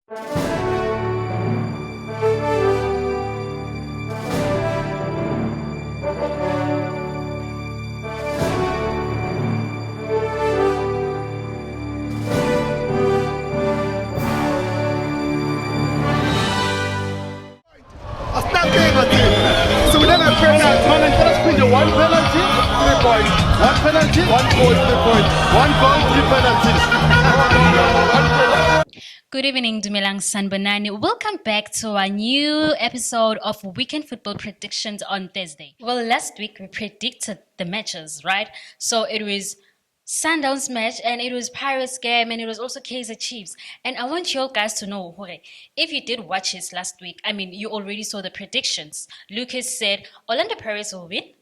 So we're gonna turn out man and just bring you one penalty, 3 points. One penalty, 1 point, 3 points. One goal, 3 penalties. Good evening, Dumelang Sanbonani. Welcome back to our new episode of Weekend Football Predictions on Thursday. Well, last week we predicted the matches, right? So it was Sundowns match and it was Pirates game and it was also Kaizer Chiefs. And I want you all guys to know, okay, if you did watch it last week, I mean, you already saw the predictions. Lucas said Orlando Pirates will win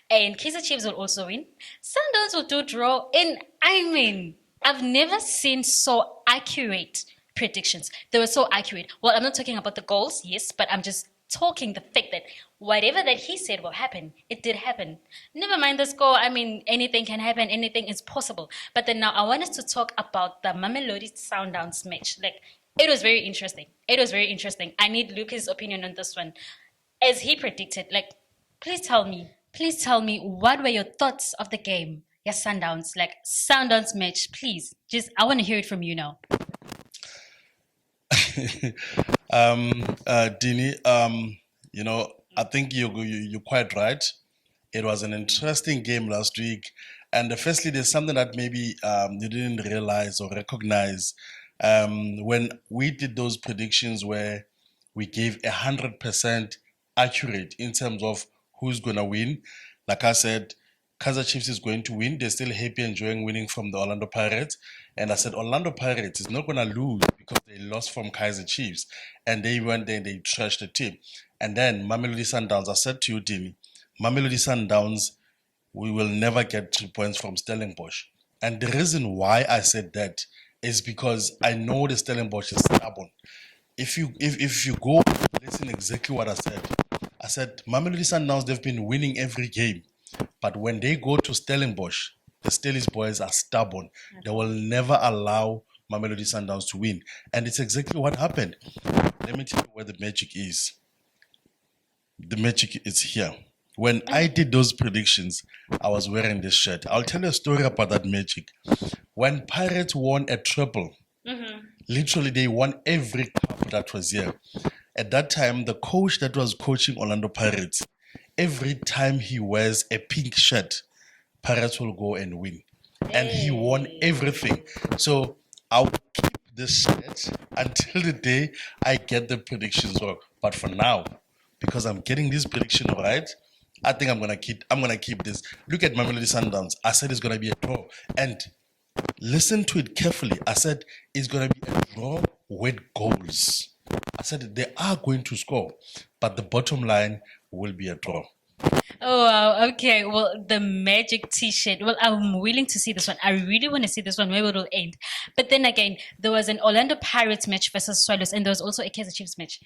and Kaizer Chiefs will also win. Sundowns will do draw. And I mean, I've never seen so accurate predictions. They were so accurate. Well, I'm not talking about the goals, yes, but I'm just talking the fact that whatever that he said will happen, it did happen. Never mind the score. I mean, anything can happen, anything is possible. But then now I want us to talk about the Mamelodi Sundowns match. Like, it was very interesting. It was very interesting. I need Lucas' opinion on this one. As he predicted, like, please tell me what were your thoughts of the game? Yes, Sundowns, like Sundowns match, please. Just I want to hear it from you now. Dini, I think you're quite right. It was an interesting game last week. And firstly, there's something that maybe you didn't realize or recognize when we did those predictions where we gave 100% accurate in terms of who's going to win. Like I said, Kaizer Chiefs is going to win. They're still happy enjoying winning from the Orlando Pirates. And I said Orlando Pirates is not going to lose because they lost from Kaizer Chiefs. And they went there and they trashed the team. And then Mamelodi Sundowns, I said to you, Dini, Mamelodi Sundowns, we will never get 3 points from Stellenbosch. And the reason why I said that is because I know the Stellenbosch is stubborn. If you go listen exactly what I said Mamelodi Sundowns, they've been winning every game. But when they go to Stellenbosch, the Stellies boys are stubborn. They will never allow Mamelodi Sundowns to win. And it's exactly what happened. Let me tell you where the magic is. The magic is here. When I did those predictions, I was wearing this shirt. I'll tell you a story about that magic. When Pirates won a triple, literally they won every cup that was here. At that time, the coach that was coaching Orlando Pirates, every time he wears a pink shirt, Pirates will go and win. And he won everything. So I'll keep this shirt until the day I get the predictions wrong. But for now, because I'm getting this prediction right, I think I'm gonna keep this. Look at Mamelodi Sundowns. I said it's gonna be a draw. And listen to it carefully. I said it's gonna be a draw with goals. I said they are going to score, but the bottom line will be a draw. Oh, wow. Okay. Well, the magic T-shirt. Well, I'm willing to see this one. I really want to see this one. Where it will end. But then again, there was an Orlando Pirates match versus Swallows, and there was also a Kaizer Chiefs match.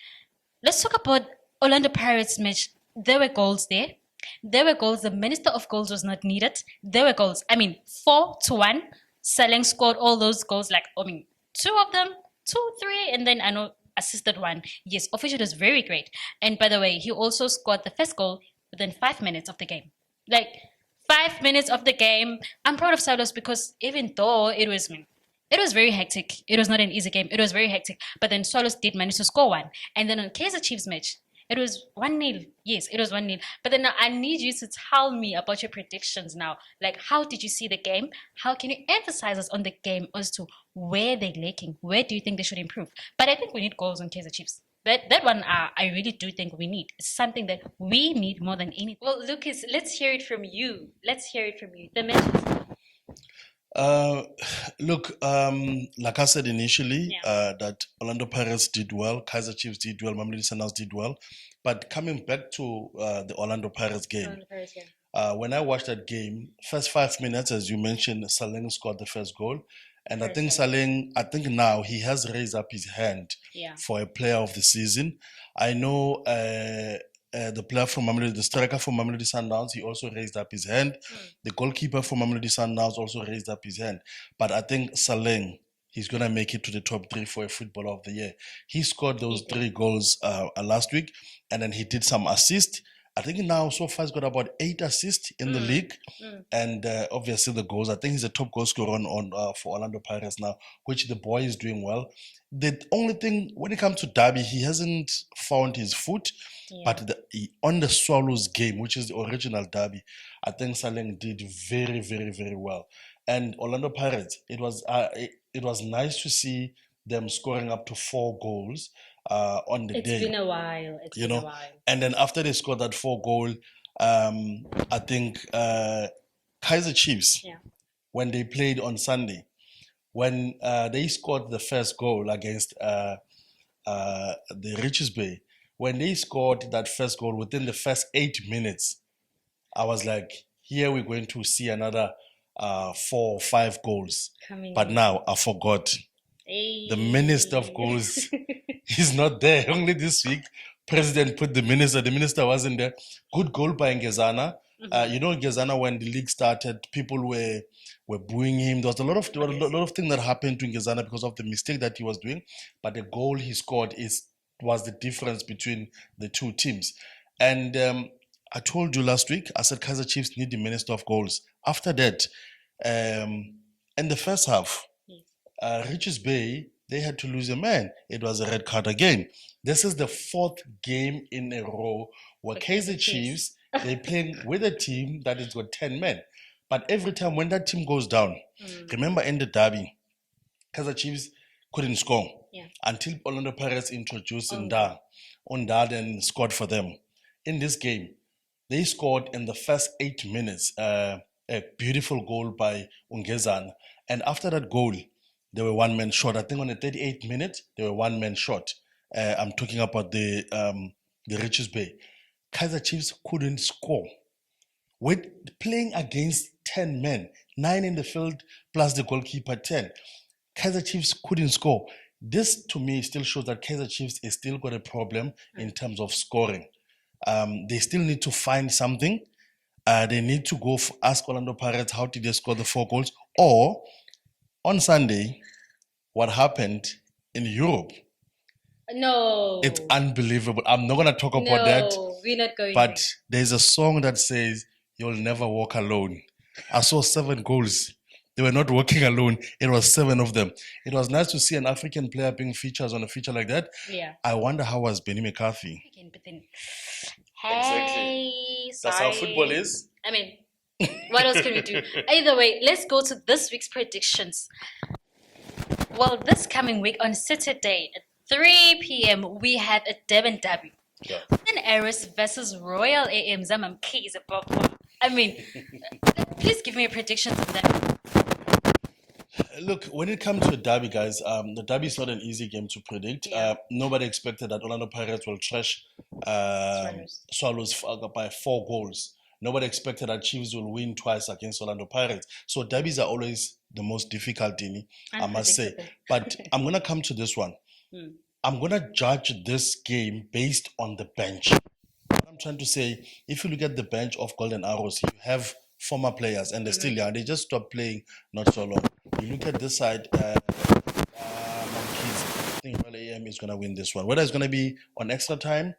Let's talk about Orlando Pirates match. There were goals there. There were goals. The minister of goals was not needed. There were goals. I mean, 4-1. Saleng scored all those goals. Like, I mean, 2 of them, 2, 3, and then I know assisted 1. Yes, official was very great. And by the way, he also scored the first goal within 5 minutes of the game. Like 5 minutes of the game. I'm proud of Saulos because even though it was very hectic. It was not an easy game. It was very hectic. But then Saulos did manage to score 1. And then on Kaizer Chiefs match, it was 1-0. Yes, it was 1-0. But then now I need you to tell me about your predictions now. Like, how did you see the game? How can you emphasize us on the game as to where they're lacking? Where do you think they should improve? But I think we need goals on Kaizer Chiefs. That one, I really do think we need. It's something that we need more than anything. Well, Lucas, let's hear it from you. The matches. Look, like I said initially, that Orlando Pirates did well, Kaizer Chiefs did well, Mamelodi Sundowns did well. But coming back to the Orlando Pirates game, when I watched that game, first 5 minutes, as you mentioned, Saleng scored the first goal. And I think Saleng, now he has raised up his hand for a player of the season. I know the player from Mamelodi, the striker from Mamelodi Sundowns, he also raised up his hand. The goalkeeper from Mamelodi Sundowns also raised up his hand. But I think Saleng, he's gonna make it to the top 3 for a footballer of the year. He scored those 3 goals last week, and then he did some assists. I think now so far he's got about 8 assists in the league, and obviously the goals. I think he's a top goal scorer on for Orlando Pirates now, which the boy is doing well. The only thing when it comes to Derby, he hasn't found his foot. But on the Swallows game, which is the original Derby, I think Saleng did very, very, very well. And Orlando Pirates, it was nice to see them scoring up to 4 goals on the day. It's been a while. It's been a while. And then after they scored that 4 goal, I think Kaiser Chiefs, when they played on Sunday, when they scored the first goal against the Richards Bay, when they scored that first goal within the first 8 minutes, I was like, here we're going to see another 4 or 5 goals. But now I forgot. Hey. The minister of goals is not there. Only this week, President put the minister. The minister wasn't there. Good goal by Ngezana. Ngezana, when the league started, people were booing him. There was a lot of things that happened to Ngezana because of the mistake that he was doing. But the goal he scored was the difference between the two teams. And I told you last week, I said Kaizer Chiefs need the minister of goals. After that, in the first half, Richards Bay, they had to lose a man. It was a red card again. This is the 4th game in a row where Kaizer Chiefs, they're playing with a team that has got 10 men. But every time when that team goes down, remember in the derby, Kaizer Chiefs couldn't score until Orlando Pirates introduced Unda and scored for them. In this game, they scored in the first 8 minutes a beautiful goal by Ungezana. And after that goal, they were 1 man short. I think on the 38th minute, they were 1 man short. I'm talking about the Richards Bay. Kaizer Chiefs couldn't score. With playing against 10 men, 9 in the field plus the goalkeeper 10. Kaizer Chiefs couldn't score. This to me still shows that Kaizer Chiefs is still got a problem in terms of scoring. They still need to find something. They need to go ask Orlando Pirates how did they score the 4 goals, or on Sunday, what happened in Europe. No. It's unbelievable. I'm not going to talk about that. No, we're not going But there's a song that says, "You'll never walk alone." I saw 7 goals. They were not walking alone. It was 7 of them. It was nice to see an African player being featured on a feature like that. Yeah. I wonder how was Benny McCarthy. But then, hey, That's how football is. I mean, what else can we do? Either way, let's go to this week's predictions. Well, this coming week on Saturday at 3 p.m., we have a Durban derby. Yeah. Then Aris versus Royal AM Zamam Keys above all. I mean, please give me a prediction on that. Look, when it comes to a derby, guys, the derby is not an easy game to predict. Yeah. Nobody expected that Orlando Pirates will trash Swallows by 4 goals. Nobody expected that Chiefs will win twice against Orlando Pirates. So derbies are always the most difficult, Dini, I must say. But I'm going to come to this one. I'm going to judge this game based on the bench. What I'm trying to say, if you look at the bench of Golden Arrows, you have former players and they're still young. They just stopped playing not so long. You look at this side, Monkeys, I think Royal AM is going to win this one. Whether it's going to be on extra time,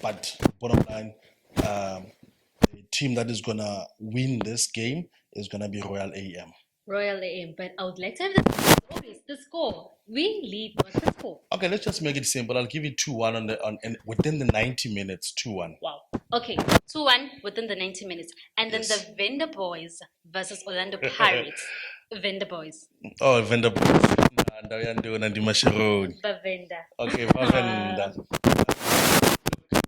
but bottom line, the team that is going to win this game is going to be Royal AM. Royal AM, but I would like to have the score. We lead on the score. Okay, let's just make it simple. I'll give you 2-1 within the 90 minutes. 2-1. Wow. Okay, 2-1 within the 90 minutes, and then the Vendor Boys versus Orlando Pirates. Vendor Boys. Oh, Vendor Boys. The Vendor. Okay, Vendor.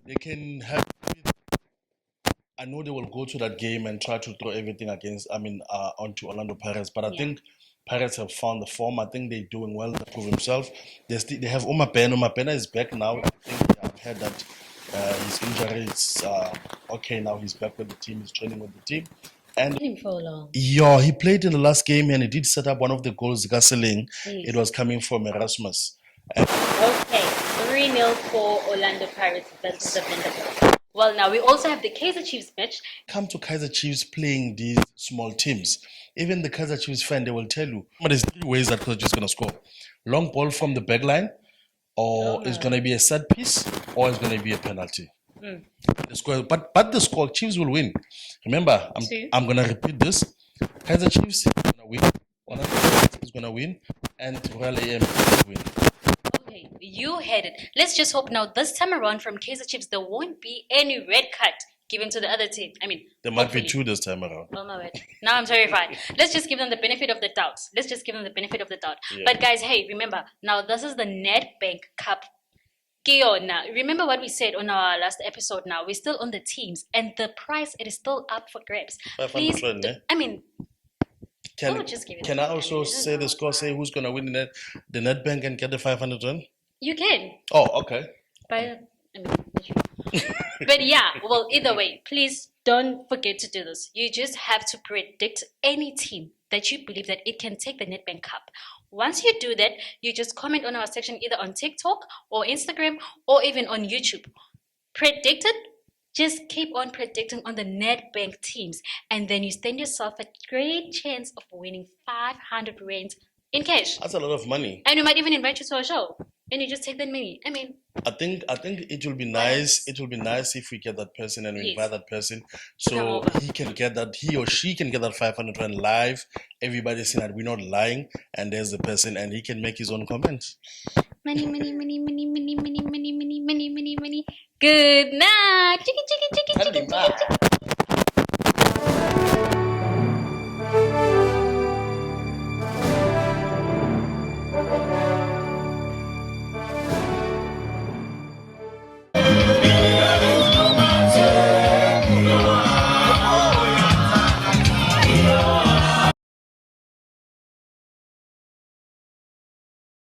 They can have. I know they will go to that game and try to throw everything onto Orlando Pirates, but I think Pirates have found the form. I think they're doing well to prove themselves. They have Umapena. Umapena is back now. I think I've heard that his injury is okay now. He's back with the team. He's training with the team. And he played in the last game and he did set up one of the goals, Gasoline. It was coming from Erasmus. Okay, 3-0 for Orlando Pirates versus the Vendor Boys. Well, now we also have the Kaiser Chiefs match. Come to Kaiser Chiefs playing these small teams. Even the Kaiser Chiefs fan, they will tell you, but there's three ways that Kaiser Chiefs is going to score. Long ball from the back line, or it's going to be a set piece, or it's going to be a penalty. The score, but the score, Chiefs will win. Remember, I'm going to repeat this. Kaiser Chiefs is going to win. Orlando is going to win. And Royal AM will win. Okay, you had it. Let's just hope now this time around from Kaiser Chiefs there won't be any red card given to the other team. I mean, There might hopefully. be two this time around. Oh my word. Now I'm terrified. Let's just give them the benefit of the doubt. Yeah. But guys, hey, remember, now this is the Nedbank Cup. Kiona, remember what we said on our last episode now? We're still on the teams and the price, it is still up for grabs. 500 Please, rand, eh? I mean, Can, oh, just give it can to I me. also say the score, say who's going to win the Nedbank and get the 500 rand? you can. Oh, okay. But, but yeah, well, either way, please don't forget to do this. You just have to predict any team that you believe that it can take the Nedbank Cup. Once you do that, you just comment on our section either on TikTok or Instagram or even on YouTube. Predict it. Just keep on predicting on the Nedbank teams, and then you stand yourself a great chance of winning 500 rands in cash. That's a lot of money. And we might even invite you to our show, and you just take that money. I mean, I think it will be nice. It will be nice if we get that person and we Yes. invite that person, Come so over. he or she can get that 500 rand live. Everybody saying that we're not lying, and there's the person, and he can make his own comments. money, money, money, money, money, money, money, money, money, money, money. Good night. Chicky, chicky, chicky, chicky, chicky, chicky.